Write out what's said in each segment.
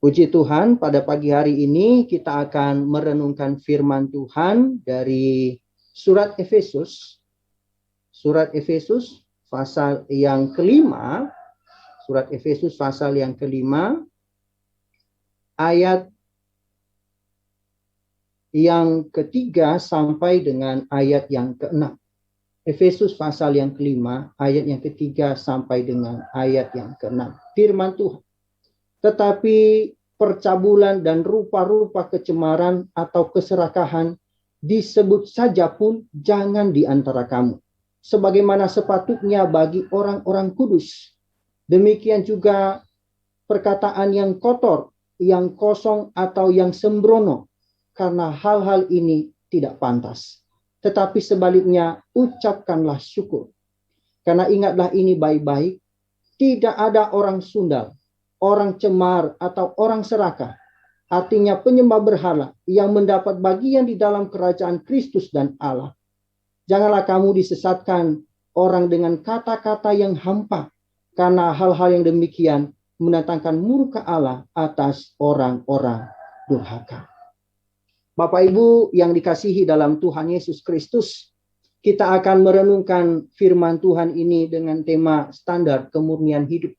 Puji Tuhan, pada pagi hari ini kita akan merenungkan firman Tuhan dari surat Efesus. Surat Efesus pasal yang kelima. Surat Efesus pasal yang kelima. Ayat yang ketiga sampai dengan ayat yang keenam. Efesus pasal yang kelima, ayat yang ketiga sampai dengan ayat yang keenam. Firman Tuhan. Tetapi percabulan dan rupa-rupa kecemaran atau keserakahan disebut saja pun jangan di antara kamu, sebagaimana sepatutnya bagi orang-orang kudus. Demikian juga perkataan yang kotor, yang kosong atau yang sembrono, karena hal-hal ini tidak pantas. Tetapi sebaliknya ucapkanlah syukur. Karena ingatlah ini baik-baik, tidak ada orang sundal, orang cemar atau orang serakah, artinya penyembah berhala, yang mendapat bagian di dalam kerajaan Kristus dan Allah. Janganlah kamu disesatkan orang dengan kata-kata yang hampa, karena hal-hal yang demikian mendatangkan murka Allah atas orang-orang durhaka. Bapak Ibu yang dikasihi dalam Tuhan Yesus Kristus, kita akan merenungkan firman Tuhan ini dengan tema standar kemurnian hidup.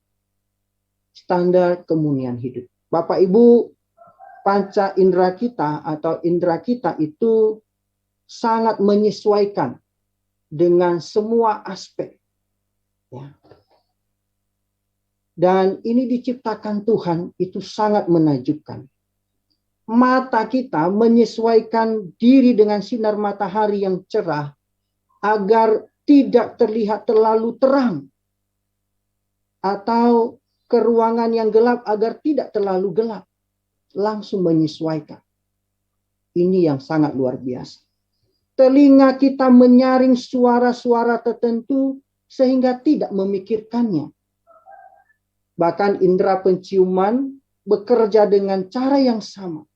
Standar kemurnian hidup. Bapak Ibu, panca indera kita atau indera kita itu sangat menyesuaikan dengan semua aspek. Ya. Dan ini diciptakan Tuhan itu sangat menakjubkan. Mata kita menyesuaikan diri dengan sinar matahari yang cerah agar tidak terlihat terlalu terang, atau ke ruangan yang gelap agar tidak terlalu gelap. Langsung menyesuaikan. Ini yang sangat luar biasa. Telinga kita menyaring suara-suara tertentu sehingga tidak memikirkannya. Bahkan indera penciuman bekerja dengan cara yang sama.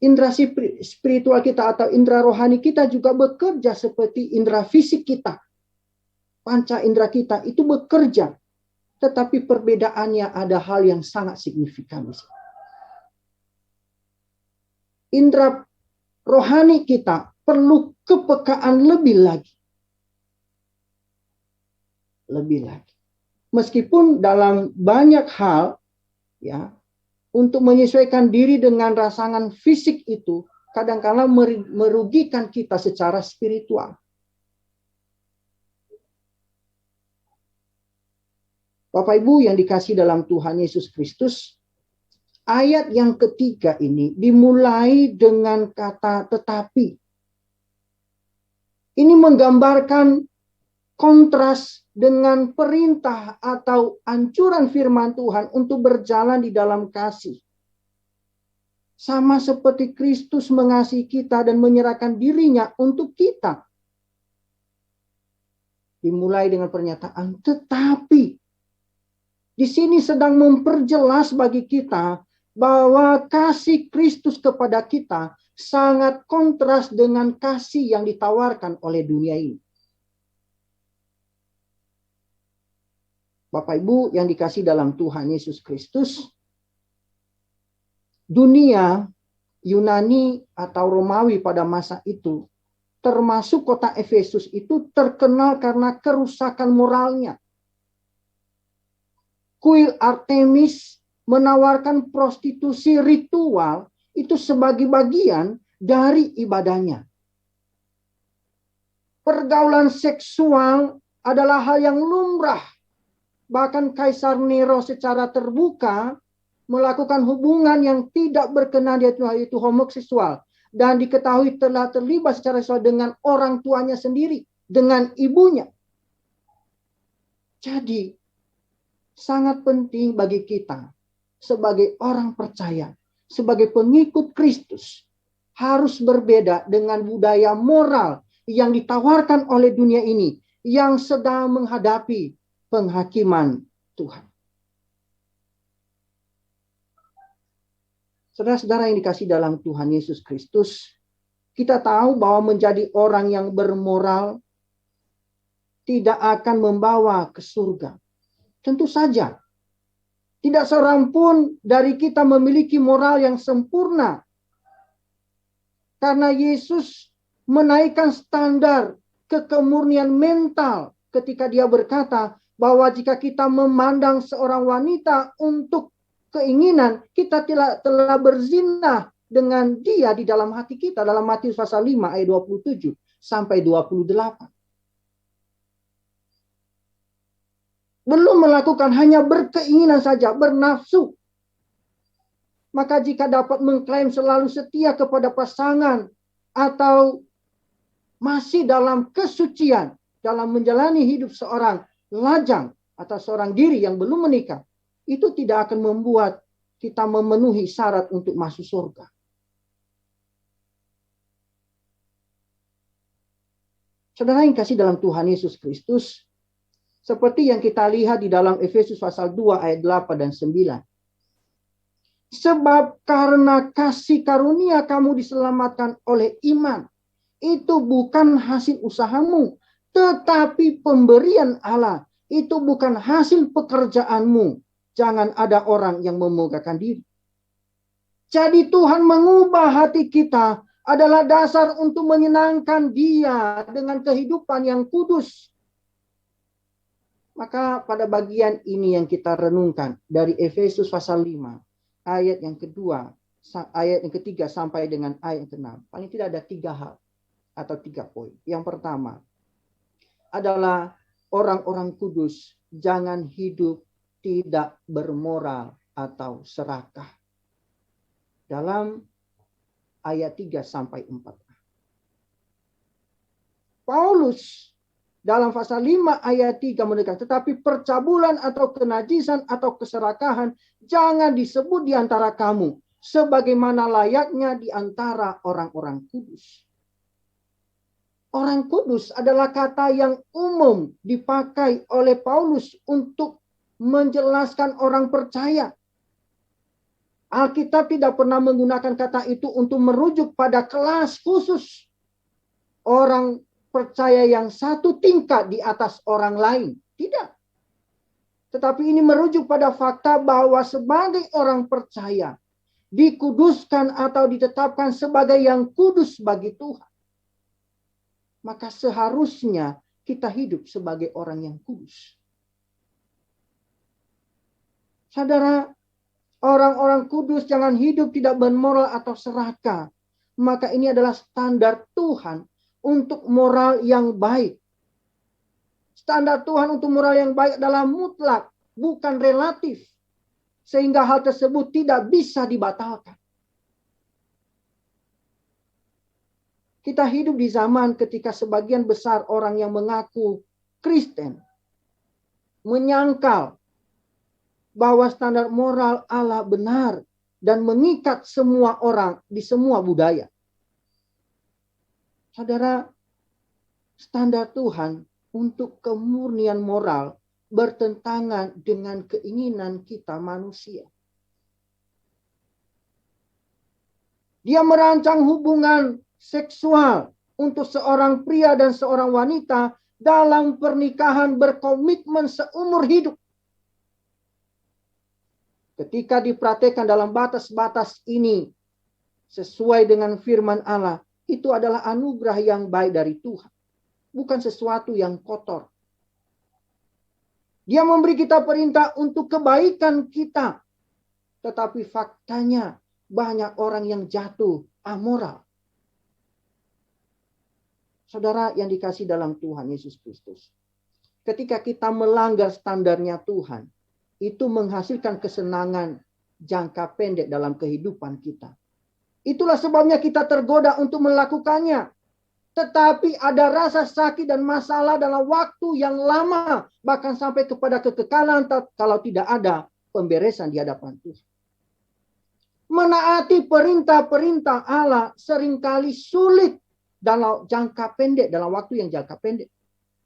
Indera spiritual kita atau indera rohani kita juga bekerja seperti indera fisik kita. Panca indera kita itu bekerja, tetapi perbedaannya ada hal yang sangat signifikan. Indera rohani kita perlu kepekaan lebih lagi. Lebih lagi. Meskipun dalam banyak hal, ya, untuk menyesuaikan diri dengan rasangan fisik itu kadang-kala merugikan kita secara spiritual. Bapak Ibu yang dikasih dalam Tuhan Yesus Kristus, ayat yang ketiga ini dimulai dengan kata tetapi. Ini menggambarkan kontras dengan perintah atau anjuran firman Tuhan untuk berjalan di dalam kasih. Sama seperti Kristus mengasihi kita dan menyerahkan dirinya untuk kita. Dimulai dengan pernyataan tetapi. Di sini sedang memperjelas bagi kita bahwa kasih Kristus kepada kita sangat kontras dengan kasih yang ditawarkan oleh dunia ini. Bapak Ibu yang dikasih dalam Tuhan Yesus Kristus, dunia Yunani atau Romawi pada masa itu, termasuk kota Efesus itu terkenal karena kerusakan moralnya. Kuil Artemis menawarkan prostitusi ritual itu sebagai bagian dari ibadahnya. Pergaulan seksual adalah hal yang lumrah. Bahkan Kaisar Nero secara terbuka melakukan hubungan yang tidak berkenan, yaitu homoseksual. Dan diketahui telah terlibat secara seksual dengan orang tuanya sendiri, dengan ibunya. Jadi, sangat penting bagi kita sebagai orang percaya, sebagai pengikut Kristus, harus berbeda dengan budaya moral yang ditawarkan oleh dunia ini yang sedang menghadapi penghakiman Tuhan. Saudara-saudara yang dikasih dalam Tuhan Yesus Kristus, kita tahu bahwa menjadi orang yang bermoral tidak akan membawa ke surga. Tentu saja Tidak seorang pun dari kita memiliki moral yang sempurna. Karena Yesus menaikkan standar kekemurnian mental ketika dia berkata bahwa jika kita memandang seorang wanita untuk keinginan, kita telah berzina dengan dia di dalam hati kita. Dalam Matius pasal 5 ayat 27 sampai 28. Belum melakukan, hanya berkeinginan saja, bernafsu. Maka jika dapat mengklaim selalu setia kepada pasangan atau masih dalam kesucian, dalam menjalani hidup seorang lajang atau seorang diri yang belum menikah, itu tidak akan membuat kita memenuhi syarat untuk masuk surga. Saudara yang kasih dalam Tuhan Yesus Kristus, seperti yang kita lihat di dalam Efesus pasal 2 ayat 8 dan 9. Sebab karena kasih karunia kamu diselamatkan oleh iman. Itu bukan hasil usahamu, tetapi pemberian Allah. Itu bukan hasil pekerjaanmu. Jangan ada orang yang memegahkan diri. Jadi Tuhan mengubah hati kita adalah dasar untuk menyenangkan Dia dengan kehidupan yang kudus. Maka pada bagian ini yang kita renungkan dari Efesus pasal 5, ayat yang kedua, ayat yang ketiga sampai dengan ayat yang ke-6. Paling tidak ada 3 hal atau 3 poin. Yang pertama adalah orang-orang kudus jangan hidup tidak bermoral atau serakah. Dalam ayat 3 sampai 4. Paulus dalam pasal 5 ayat 3 menekankan, tetapi percabulan atau kenajisan atau keserakahan jangan disebut di antara kamu, sebagaimana layaknya di antara orang-orang kudus. Orang kudus adalah kata yang umum dipakai oleh Paulus untuk menjelaskan orang percaya. Alkitab tidak pernah menggunakan kata itu untuk merujuk pada kelas khusus orang percaya yang satu tingkat di atas orang lain. Tidak. Tetapi ini merujuk pada fakta bahwa sebagai orang percaya dikuduskan atau ditetapkan sebagai yang kudus bagi Tuhan. Maka seharusnya kita hidup sebagai orang yang kudus. Saudara, orang-orang kudus jangan hidup tidak bermoral atau serakah. Maka ini adalah standar Tuhan untuk moral yang baik. Standar Tuhan untuk moral yang baik adalah mutlak, bukan relatif. Sehingga hal tersebut tidak bisa dibatalkan. Kita hidup di zaman ketika sebagian besar orang yang mengaku Kristen menyangkal bahwa standar moral Allah benar dan mengikat semua orang di semua budaya. Saudara, standar Tuhan untuk kemurnian moral bertentangan dengan keinginan kita manusia. Dia merancang hubungan seksual untuk seorang pria dan seorang wanita dalam pernikahan berkomitmen seumur hidup. Ketika dipraktikkan dalam batas-batas ini sesuai dengan firman Allah, itu adalah anugerah yang baik dari Tuhan. Bukan sesuatu yang kotor. Dia memberi kita perintah untuk kebaikan kita. Tetapi faktanya banyak orang yang jatuh amoral. Saudara yang dikasih dalam Tuhan Yesus Kristus. Ketika kita melanggar standarnya Tuhan, itu menghasilkan kesenangan jangka pendek dalam kehidupan kita. Itulah sebabnya kita tergoda untuk melakukannya. Tetapi ada rasa sakit dan masalah dalam waktu yang lama. Bahkan sampai kepada kekekalan kalau tidak ada pemberesan di hadapan Tuhan. Menaati perintah-perintah Allah seringkali sulit dalam jangka pendek, dalam waktu yang jangka pendek.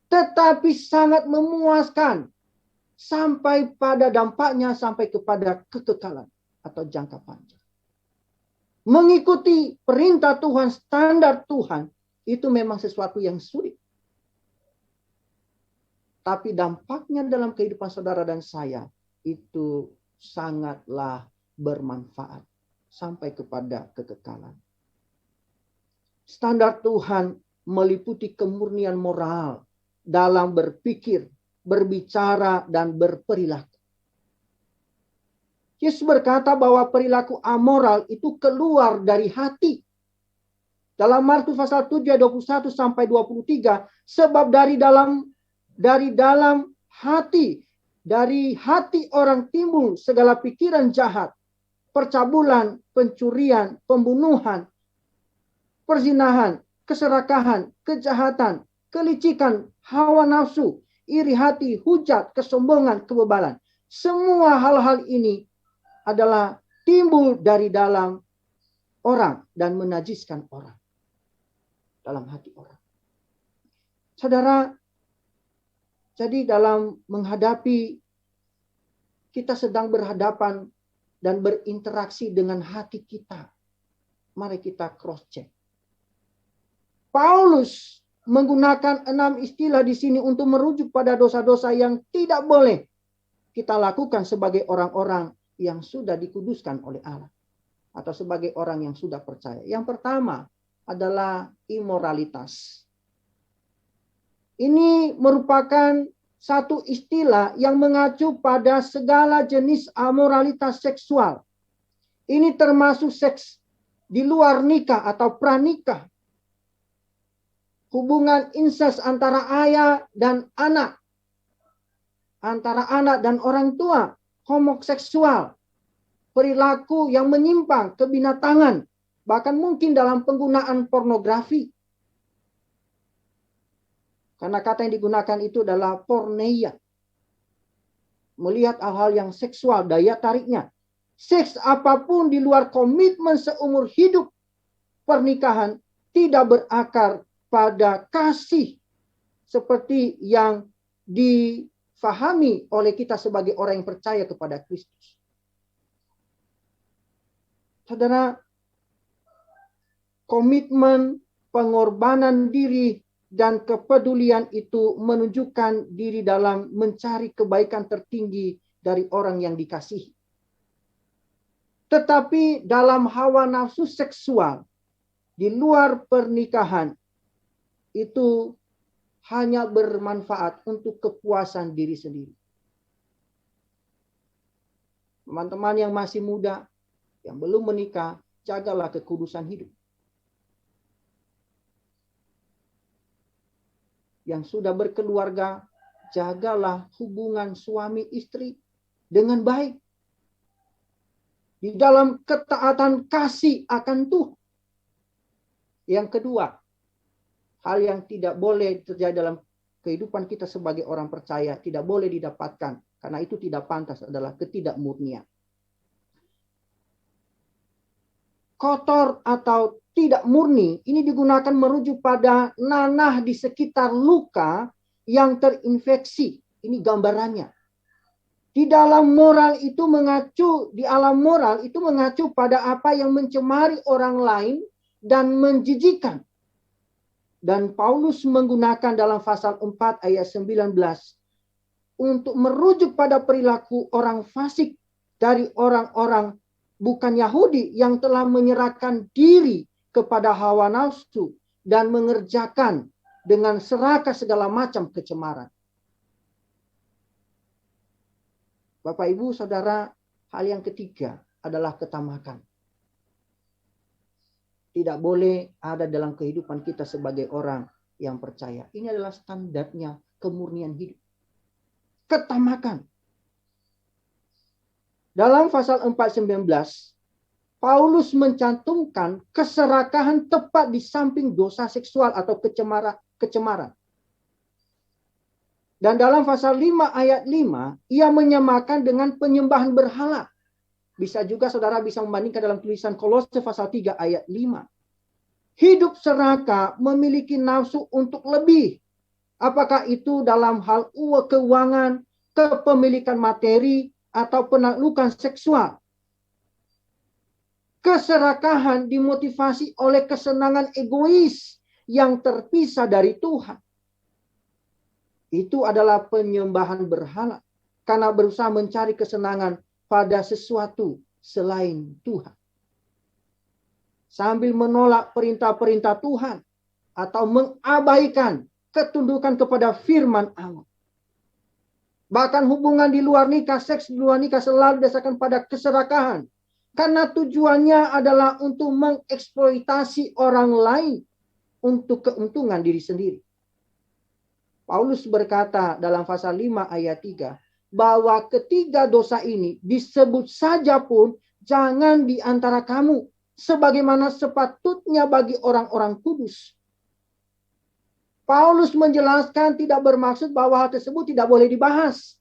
Tetapi sangat memuaskan sampai pada dampaknya sampai kepada kekekalan atau jangka panjang. Mengikuti perintah Tuhan, standar Tuhan, itu memang sesuatu yang sulit. Tapi dampaknya dalam kehidupan saudara dan saya, itu sangatlah bermanfaat sampai kepada kekekalan. Standar Tuhan meliputi kemurnian moral dalam berpikir, berbicara, dan berperilaku. Yesus berkata bahwa perilaku amoral itu keluar dari hati. Dalam Markus pasal 7 ayat 21 sampai 23, sebab dari dalam hati, dari hati orang timbul segala pikiran jahat, percabulan, pencurian, pembunuhan, perzinahan, keserakahan, kejahatan, kelicikan, hawa nafsu, iri hati, hujat, kesombongan, kebebalan. Semua hal-hal ini adalah timbul dari dalam orang dan menajiskan orang. Dalam hati orang. Saudara, jadi dalam menghadapi, kita sedang berhadapan dan berinteraksi dengan hati kita. Mari kita cross check. Paulus menggunakan 6 istilah di sini untuk merujuk pada dosa-dosa yang tidak boleh kita lakukan sebagai orang-orang yang sudah dikuduskan oleh Allah. Atau sebagai orang yang sudah percaya. Yang pertama adalah imoralitas. Ini merupakan satu istilah yang mengacu pada segala jenis amoralitas seksual. Ini termasuk seks di luar nikah atau pranikah. Hubungan insest antara ayah dan anak. Antara anak dan orang tua. Homoseksual. Perilaku yang menyimpang, kebinatangan. Bahkan mungkin dalam penggunaan pornografi. Karena kata yang digunakan itu adalah porneia. Melihat hal-hal yang seksual, daya tariknya. Seks apapun di luar komitmen seumur hidup pernikahan tidak berakar pada kasih. Seperti yang difahami oleh kita sebagai orang yang percaya kepada Kristus. Saudara, komitmen, pengorbanan diri, dan kepedulian itu menunjukkan diri dalam mencari kebaikan tertinggi dari orang yang dikasihi. Tetapi dalam hawa nafsu seksual, di luar pernikahan, itu hanya bermanfaat untuk kepuasan diri sendiri. Teman-teman yang masih muda, yang belum menikah, jagalah kekudusan hidup. Yang sudah berkeluarga, jagalah hubungan suami istri dengan baik. Di dalam ketaatan kasih akan Tuhan. Yang kedua, hal yang tidak boleh terjadi dalam kehidupan kita sebagai orang percaya, tidak boleh didapatkan, karena itu tidak pantas, adalah ketidakmurnian. Kotor atau tidak murni, ini digunakan merujuk pada nanah di sekitar luka yang terinfeksi. Ini gambarannya. Di dalam moral itu mengacu, di alam moral itu mengacu pada apa yang mencemari orang lain dan menjijikan. Dan Paulus menggunakan dalam pasal 4 ayat 19 untuk merujuk pada perilaku orang fasik dari orang-orang bukan Yahudi yang telah menyerahkan diri kepada hawa nafsu dan mengerjakan dengan serakah segala macam kecemaran. Bapak, Ibu, Saudara, hal yang ketiga adalah ketamakan. Tidak boleh ada dalam kehidupan kita sebagai orang yang percaya. Ini adalah standarnya kemurnian hidup. Ketamakan. Dalam pasal 4:19, Paulus mencantumkan keserakahan tepat di samping dosa seksual atau kecemaran. Dan dalam pasal 5 ayat 5, ia menyamakan dengan penyembahan berhala. Bisa juga saudara bisa membandingkan dalam tulisan Kolose pasal 3 ayat 5. Hidup serakah memiliki nafsu untuk lebih. Apakah itu dalam hal keuangan, kepemilikan materi, atau penaklukan seksual. Keserakahan dimotivasi oleh kesenangan egois yang terpisah dari Tuhan. Itu adalah penyembahan berhala. Karena berusaha mencari kesenangan pada sesuatu selain Tuhan. Sambil menolak perintah-perintah Tuhan atau mengabaikan ketundukan kepada firman Allah. Bahkan hubungan di luar nikah, seks di luar nikah selalu didasarkan pada keserakahan. Karena tujuannya adalah untuk mengeksploitasi orang lain untuk keuntungan diri sendiri. Paulus berkata dalam pasal 5 ayat 3, bahwa ketiga dosa ini disebut saja pun jangan di antara kamu, sebagaimana sepatutnya bagi orang-orang kudus. Paulus menjelaskan tidak bermaksud bahwa hal tersebut tidak boleh dibahas.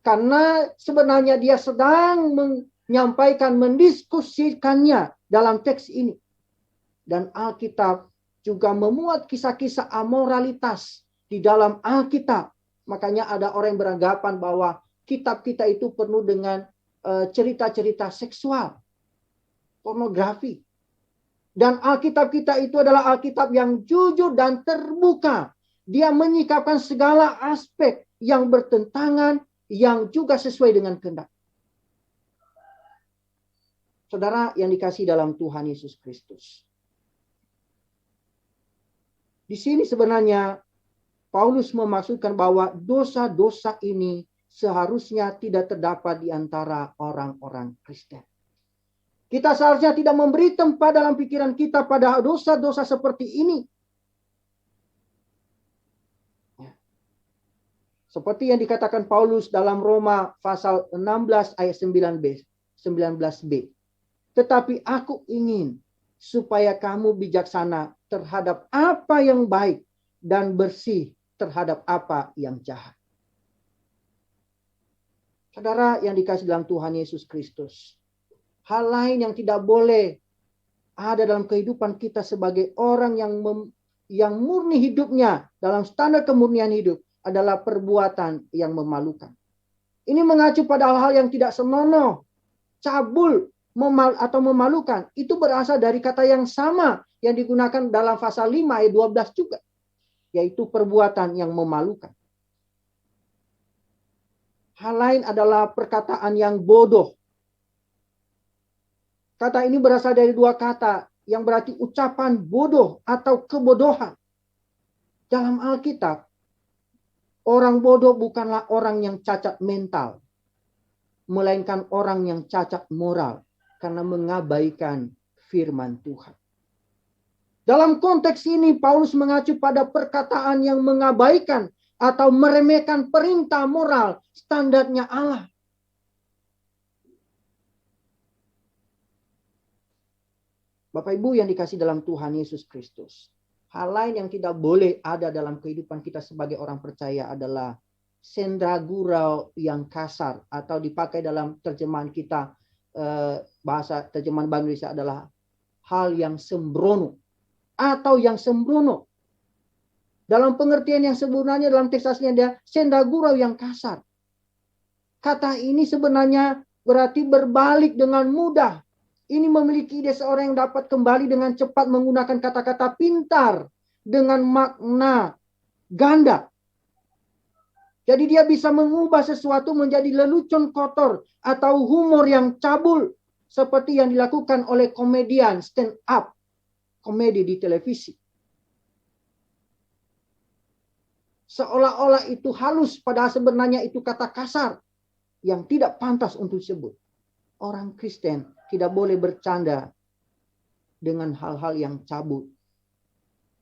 Karena sebenarnya dia sedang menyampaikan, mendiskusikannya dalam teks ini. Dan Alkitab juga memuat kisah-kisah amoralitas di dalam Alkitab. Makanya ada orang yang beranggapan bahwa kitab kita itu penuh dengan cerita-cerita seksual, pornografi. Dan Alkitab kita itu adalah Alkitab yang jujur dan terbuka. Dia menyikapkan segala aspek yang bertentangan, yang juga sesuai dengan kehendak. Saudara yang dikasihi dalam Tuhan Yesus Kristus. Di sini sebenarnya Paulus memaksudkan bahwa dosa-dosa ini seharusnya tidak terdapat di antara orang-orang Kristen. Kita seharusnya tidak memberi tempat dalam pikiran kita pada dosa-dosa seperti ini. Seperti yang dikatakan Paulus dalam Roma pasal 16 ayat 19b. Tetapi aku ingin supaya kamu bijaksana terhadap apa yang baik dan bersih terhadap apa yang jahat. Saudara yang dikasihi dalam Tuhan Yesus Kristus. Hal lain yang tidak boleh ada dalam kehidupan kita sebagai orang yang murni hidupnya dalam standar kemurnian hidup adalah perbuatan yang memalukan. Ini mengacu pada hal-hal yang tidak senonoh, cabul, atau memalukan. Itu berasal dari kata yang sama yang digunakan dalam pasal 5 ayat 12 juga. Yaitu perbuatan yang memalukan. Hal lain adalah perkataan yang bodoh. Kata ini berasal dari dua kata yang berarti ucapan bodoh atau kebodohan. Dalam Alkitab, orang bodoh bukanlah orang yang cacat mental, melainkan orang yang cacat moral karena mengabaikan firman Tuhan. Dalam konteks ini, Paulus mengacu pada perkataan yang mengabaikan atau meremehkan perintah moral standarnya Allah. Bapak Ibu yang dikasih dalam Tuhan Yesus Kristus. Hal lain yang tidak boleh ada dalam kehidupan kita sebagai orang percaya adalah senda gurau yang kasar. Atau dipakai dalam terjemahan kita, bahasa terjemahan Bahasa Indonesia adalah hal yang sembrono. Atau yang sembrono. Dalam pengertian yang sebenarnya dalam teks aslinya dia senda gurau yang kasar. Kata ini sebenarnya berarti berbalik dengan mudah. Ini memiliki ide seorang yang dapat kembali dengan cepat menggunakan kata-kata pintar dengan makna ganda. Jadi dia bisa mengubah sesuatu menjadi lelucon kotor atau humor yang cabul seperti yang dilakukan oleh komedian stand up komedi di televisi. Seolah-olah itu halus padahal sebenarnya itu kata kasar yang tidak pantas untuk disebut. Orang Kristen tidak boleh bercanda dengan hal-hal yang cabul.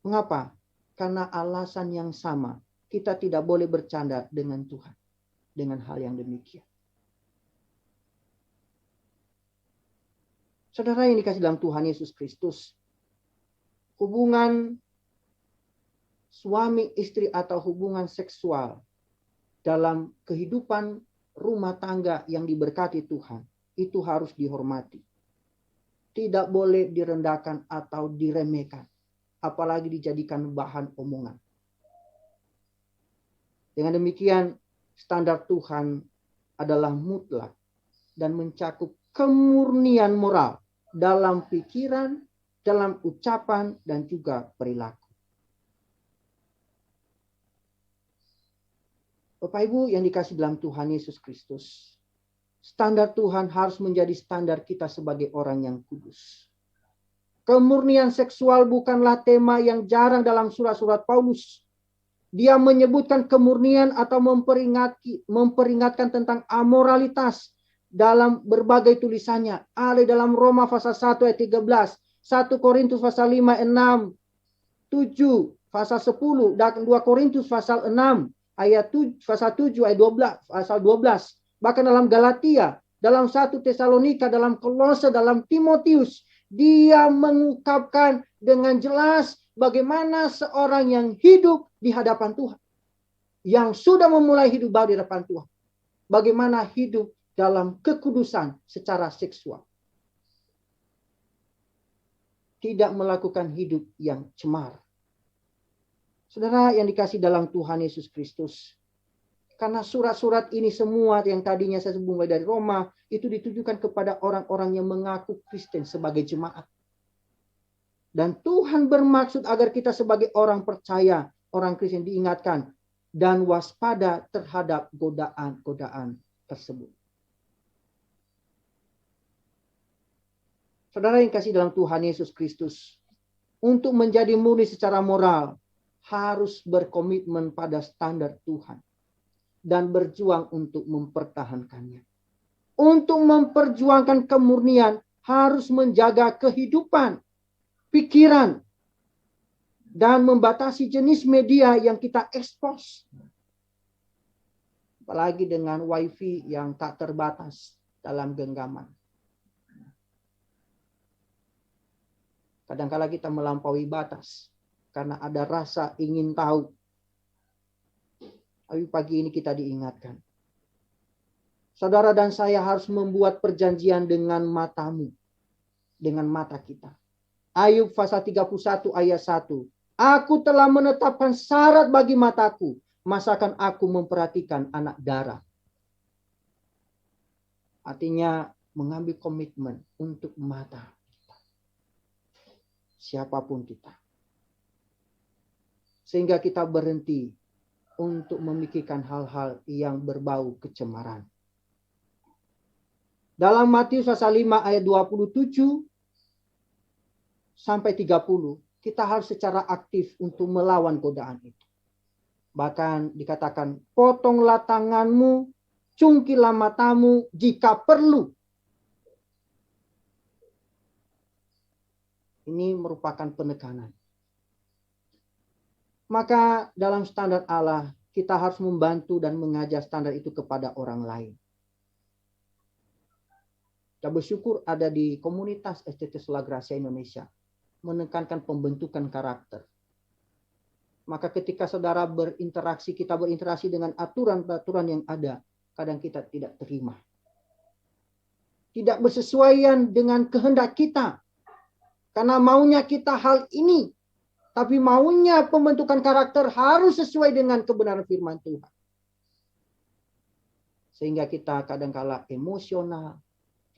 Mengapa? Karena alasan yang sama. Kita tidak boleh bercanda dengan Tuhan. Dengan hal yang demikian. Saudara yang dikasih dalam Tuhan Yesus Kristus. Hubungan suami istri atau hubungan seksual dalam kehidupan rumah tangga yang diberkati Tuhan. Itu harus dihormati. Tidak boleh direndahkan atau diremehkan. Apalagi dijadikan bahan omongan. Dengan demikian, standar Tuhan adalah mutlak dan mencakup kemurnian moral dalam pikiran, dalam ucapan, dan juga perilaku. Bapak Ibu yang dikasih dalam Tuhan Yesus Kristus. Standar Tuhan harus menjadi standar kita sebagai orang yang kudus. Kemurnian seksual bukanlah tema yang jarang dalam surat-surat Paulus. Dia menyebutkan kemurnian atau memperingatkan tentang amoralitas dalam berbagai tulisannya. Ada dalam Roma pasal 1 ayat 13, 1 Korintus pasal 5, 6, 7, pasal 10, dan 2 Korintus pasal 6, ayat 7, pasal 7, ayat 12, pasal 12. Bahkan dalam Galatia, dalam 1 Tesalonika, dalam Kolose, dalam Timotius, dia mengungkapkan dengan jelas bagaimana seorang yang hidup di hadapan Tuhan, yang sudah memulai hidup baru di hadapan Tuhan, bagaimana hidup dalam kekudusan secara seksual. Tidak melakukan hidup yang cemar. Saudara yang dikasih dalam Tuhan Yesus Kristus, karena surat-surat ini semua yang tadinya saya sebut mulai dari Roma, itu ditujukan kepada orang-orang yang mengaku Kristen sebagai jemaat. Dan Tuhan bermaksud agar kita sebagai orang percaya, orang Kristen diingatkan dan waspada terhadap godaan-godaan tersebut. Saudara yang kasih dalam Tuhan Yesus Kristus, untuk menjadi murni secara moral, harus berkomitmen pada standar Tuhan dan berjuang untuk mempertahankannya. Untuk memperjuangkan kemurnian, harus menjaga kehidupan, pikiran, dan membatasi jenis media yang kita ekspos. Apalagi dengan wifi yang tak terbatas dalam genggaman. Kadang-kala kita melampaui batas karena ada rasa ingin tahu. Tapi pagi ini kita diingatkan. Saudara dan saya harus membuat perjanjian dengan matamu. Dengan mata kita. Ayub pasal 31 ayat 1. Aku telah menetapkan syarat bagi mataku. Masakan aku memperhatikan anak darah. Artinya mengambil komitmen untuk mata kita. Siapapun kita. Sehingga kita berhenti untuk memikirkan hal-hal yang berbau kecemaran. Dalam Matius pasal 5 ayat 27 sampai 30, kita harus secara aktif untuk melawan godaan itu. Bahkan dikatakan, potonglah tanganmu, cungkilah matamu jika perlu. Ini merupakan penekanan. Maka dalam standar Allah, kita harus membantu dan mengajar standar itu kepada orang lain. Kita bersyukur ada di komunitas STT Sola Gracia Indonesia, menekankan pembentukan karakter. Maka ketika saudara berinteraksi, kita berinteraksi dengan aturan-aturan yang ada, kadang kita tidak terima. Tidak bersesuaian dengan kehendak kita. Karena maunya kita hal ini. Tapi maunya pembentukan karakter harus sesuai dengan kebenaran firman Tuhan. Sehingga kita kadang-kala emosional,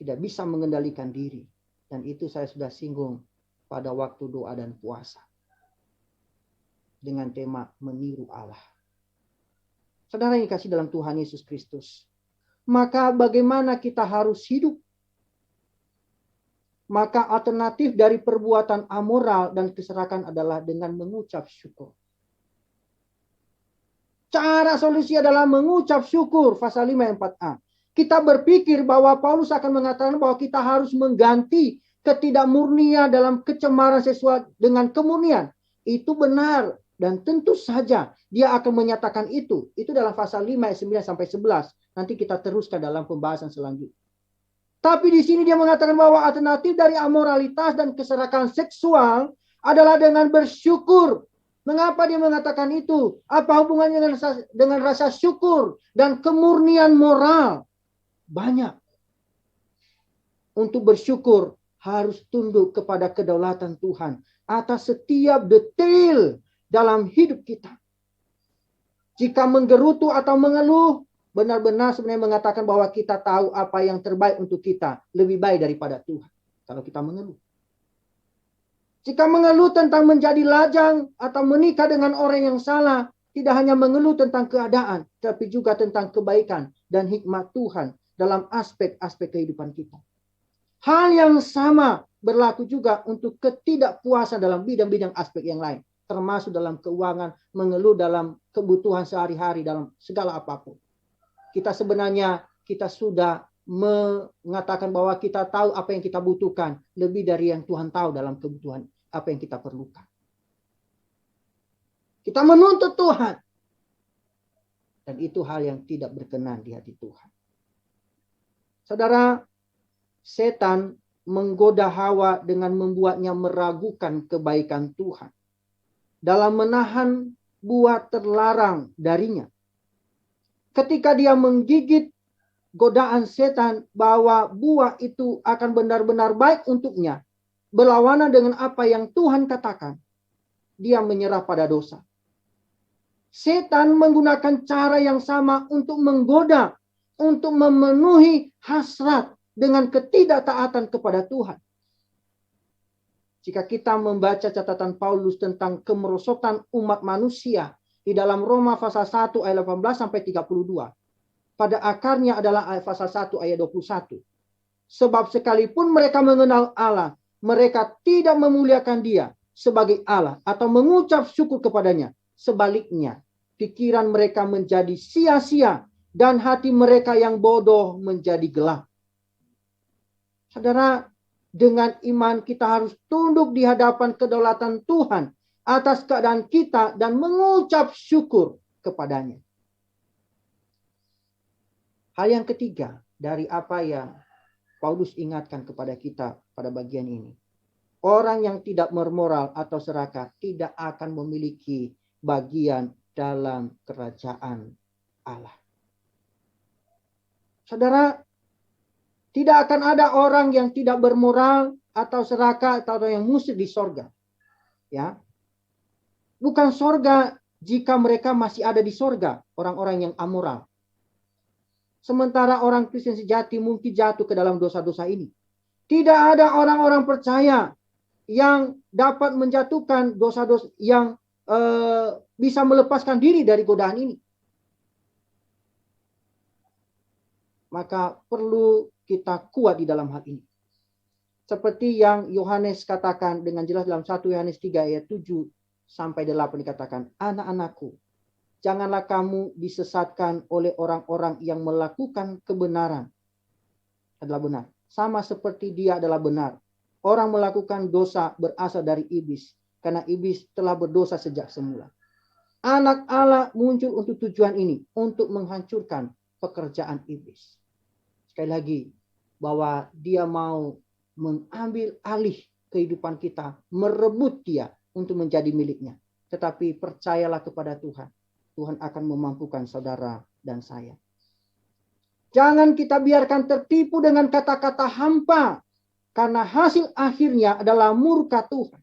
tidak bisa mengendalikan diri. Dan itu saya sudah singgung pada waktu doa dan puasa. Dengan tema meniru Allah. Saudara yang dikasih dalam Tuhan Yesus Kristus. Maka bagaimana kita harus hidup? Maka alternatif dari perbuatan amoral dan keserakan adalah dengan mengucap syukur. Cara solusi adalah mengucap syukur. Pasal 5 ayat 4a. Kita berpikir bahwa Paulus akan mengatakan bahwa kita harus mengganti ketidakmurnian dalam kecemaran seksual dengan kemurnian. Itu benar. Dan tentu saja dia akan menyatakan itu. Itu dalam pasal 5 ayat 9 sampai 11. Nanti kita teruskan dalam pembahasan selanjutnya. Tapi di sini dia mengatakan bahwa alternatif dari amoralitas dan keserakan seksual adalah dengan bersyukur. Mengapa dia mengatakan itu? Apa hubungannya dengan rasa syukur dan kemurnian moral? Banyak. Untuk bersyukur harus tunduk kepada kedaulatan Tuhan atas setiap detail dalam hidup kita. Jika menggerutu atau mengeluh, benar-benar sebenarnya mengatakan bahwa kita tahu apa yang terbaik untuk kita. Lebih baik daripada Tuhan. Kalau kita mengeluh. Jika mengeluh tentang menjadi lajang atau menikah dengan orang yang salah. Tidak hanya mengeluh tentang keadaan. Tapi juga tentang kebaikan dan hikmat Tuhan dalam aspek-aspek kehidupan kita. Hal yang sama berlaku juga untuk ketidakpuasan dalam bidang-bidang aspek yang lain, termasuk dalam keuangan, mengeluh dalam kebutuhan sehari-hari, dalam segala apapun. Kita sebenarnya sudah mengatakan bahwa kita tahu apa yang kita butuhkan lebih dari yang Tuhan tahu dalam kebutuhan apa yang kita perlukan. Kita menuntut Tuhan. Dan itu hal yang tidak berkenan di hati Tuhan. Saudara, setan menggoda Hawa dengan membuatnya meragukan kebaikan Tuhan. Dalam menahan buah terlarang darinya. Ketika dia menggigit godaan setan bahwa buah itu akan benar-benar baik untuknya, berlawanan dengan apa yang Tuhan katakan, dia menyerah pada dosa. Setan menggunakan cara yang sama untuk menggoda, untuk memenuhi hasrat dengan ketidaktaatan kepada Tuhan. Jika kita membaca catatan Paulus tentang kemerosotan umat manusia di dalam Roma pasal 1 ayat 18 sampai 32. Pada akarnya adalah pasal 1 ayat 21. Sebab sekalipun mereka mengenal Allah, mereka tidak memuliakan Dia sebagai Allah atau mengucap syukur kepadanya. Sebaliknya, pikiran mereka menjadi sia-sia dan hati mereka yang bodoh menjadi gelap. Saudara, dengan iman kita harus tunduk di hadapan kedaulatan Tuhan atas keadaan kita dan mengucap syukur kepadanya. Hal yang ketiga dari apa yang Paulus ingatkan kepada kita pada bagian ini. Orang yang tidak bermoral atau serakah tidak akan memiliki bagian dalam kerajaan Allah. Saudara, tidak akan ada orang yang tidak bermoral atau serakah atau yang musyrik di sorga. Ya. Bukan sorga jika mereka masih ada di sorga, orang-orang yang amoral. Sementara orang Kristen sejati mungkin jatuh ke dalam dosa-dosa ini. Tidak ada orang-orang percaya yang dapat menjatuhkan dosa-dosa yang bisa melepaskan diri dari godaan ini. Maka perlu kita kuat di dalam hal ini. Seperti yang Yohanes katakan dengan jelas dalam 1 Yohanes 3 ayat 7 sampai 8 dikatakan, anak-anakku, janganlah kamu disesatkan oleh orang-orang yang melakukan kebenaran adalah benar. Sama seperti dia adalah benar. Orang melakukan dosa berasal dari iblis. Karena iblis telah berdosa sejak semula. Anak Allah muncul untuk tujuan ini. Untuk menghancurkan pekerjaan iblis. Sekali lagi. Bahwa dia mau mengambil alih kehidupan kita. Merebut dia untuk menjadi miliknya. Tetapi percayalah kepada Tuhan. Tuhan akan memampukan saudara dan saya. Jangan kita biarkan tertipu dengan kata-kata hampa. Karena hasil akhirnya adalah murka Tuhan.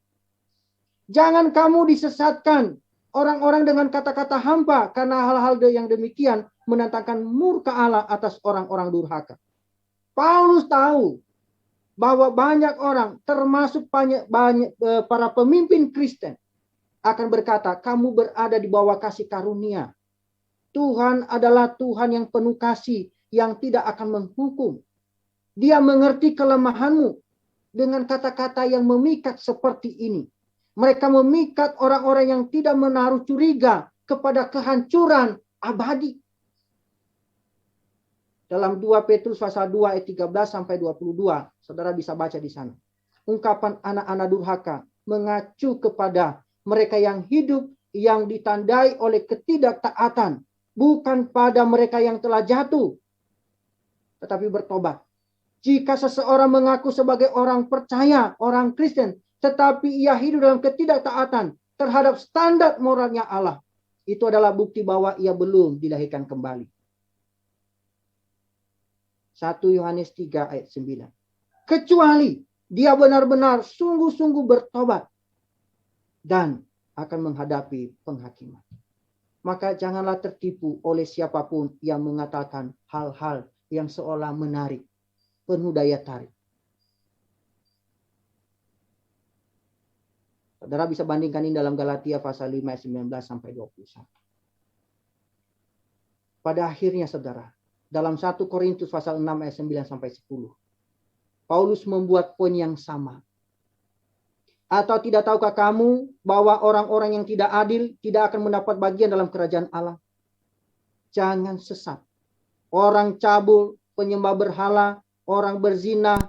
Jangan kamu disesatkan orang-orang dengan kata-kata hampa. Karena hal-hal yang demikian mendatangkan murka Allah atas orang-orang durhaka. Paulus tahu bahwa banyak orang termasuk banyak para pemimpin Kristen akan berkata, kamu berada di bawah kasih karunia. Tuhan adalah Tuhan yang penuh kasih, yang tidak akan menghukum. Dia mengerti kelemahanmu dengan kata-kata yang memikat seperti ini. Mereka memikat orang-orang yang tidak menaruh curiga kepada kehancuran abadi. Dalam 2 Petrus pasal 2 ayat 13 sampai 22, saudara bisa baca di sana. Ungkapan anak-anak durhaka mengacu kepada mereka yang hidup yang ditandai oleh ketidaktaatan, bukan pada mereka yang telah jatuh, tetapi bertobat. Jika seseorang mengaku sebagai orang percaya, orang Kristen, tetapi ia hidup dalam ketidaktaatan terhadap standar moralnya Allah, itu adalah bukti bahwa ia belum dilahirkan kembali. 1 Yohanes 3 ayat 9. Kecuali dia benar-benar sungguh-sungguh bertobat dan akan menghadapi penghakiman. Maka janganlah tertipu oleh siapapun yang mengatakan hal-hal yang seolah menarik, penuh daya tarik. Saudara bisa bandingkan ini dalam Galatia pasal 5 ayat 19 sampai 21. Pada akhirnya saudara, dalam 1 Korintus pasal 6 ayat 9 sampai 10. Paulus membuat poin yang sama. Atau tidak tahukah kamu bahwa orang-orang yang tidak adil tidak akan mendapat bagian dalam kerajaan Allah? Jangan sesat. Orang cabul, penyembah berhala, orang berzina,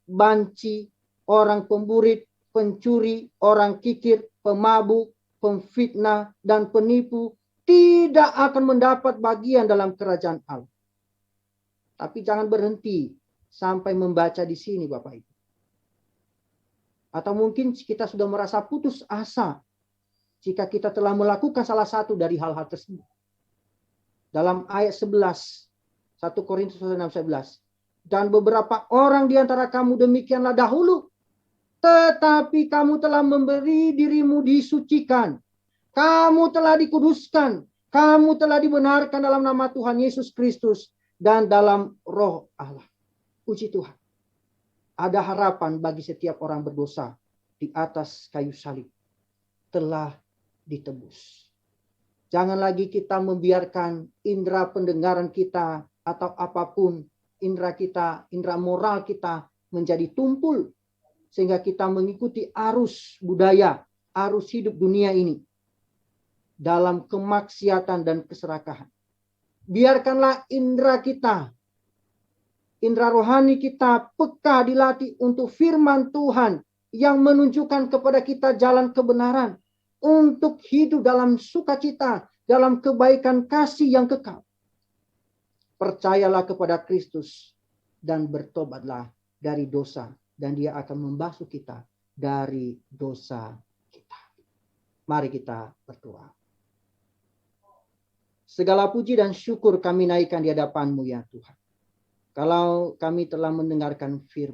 banci, orang pemburit, pencuri, orang kikir, pemabuk, pemfitnah, dan penipu tidak akan mendapat bagian dalam kerajaan Allah. Tapi jangan berhenti sampai membaca di sini, Bapak Ibu. Atau mungkin kita sudah merasa putus asa jika kita telah melakukan salah satu dari hal-hal tersebut. Dalam ayat 11, 1 Korintus 6:11. Dan beberapa orang di antara kamu demikianlah dahulu, tetapi kamu telah memberi dirimu disucikan. Kamu telah dikuduskan. Kamu telah dibenarkan dalam nama Tuhan Yesus Kristus dan dalam Roh Allah. Puji Tuhan. Ada harapan bagi setiap orang berdosa di atas kayu salib. Telah ditebus. Jangan lagi kita membiarkan indera pendengaran kita atau apapun indera kita, indera moral kita menjadi tumpul. Sehingga kita mengikuti arus budaya, arus hidup dunia ini. Dalam kemaksiatan dan keserakahan. Biarkanlah indera kita, indera rohani kita peka dilatih untuk firman Tuhan yang menunjukkan kepada kita jalan kebenaran untuk hidup dalam sukacita, dalam kebaikan kasih yang kekal. Percayalah kepada Kristus dan bertobatlah dari dosa dan Dia akan membasuh kita dari dosa kita. Mari kita berdoa. Segala puji dan syukur kami naikkan di hadapan-Mu ya Tuhan. Kalau kami telah mendengarkan firman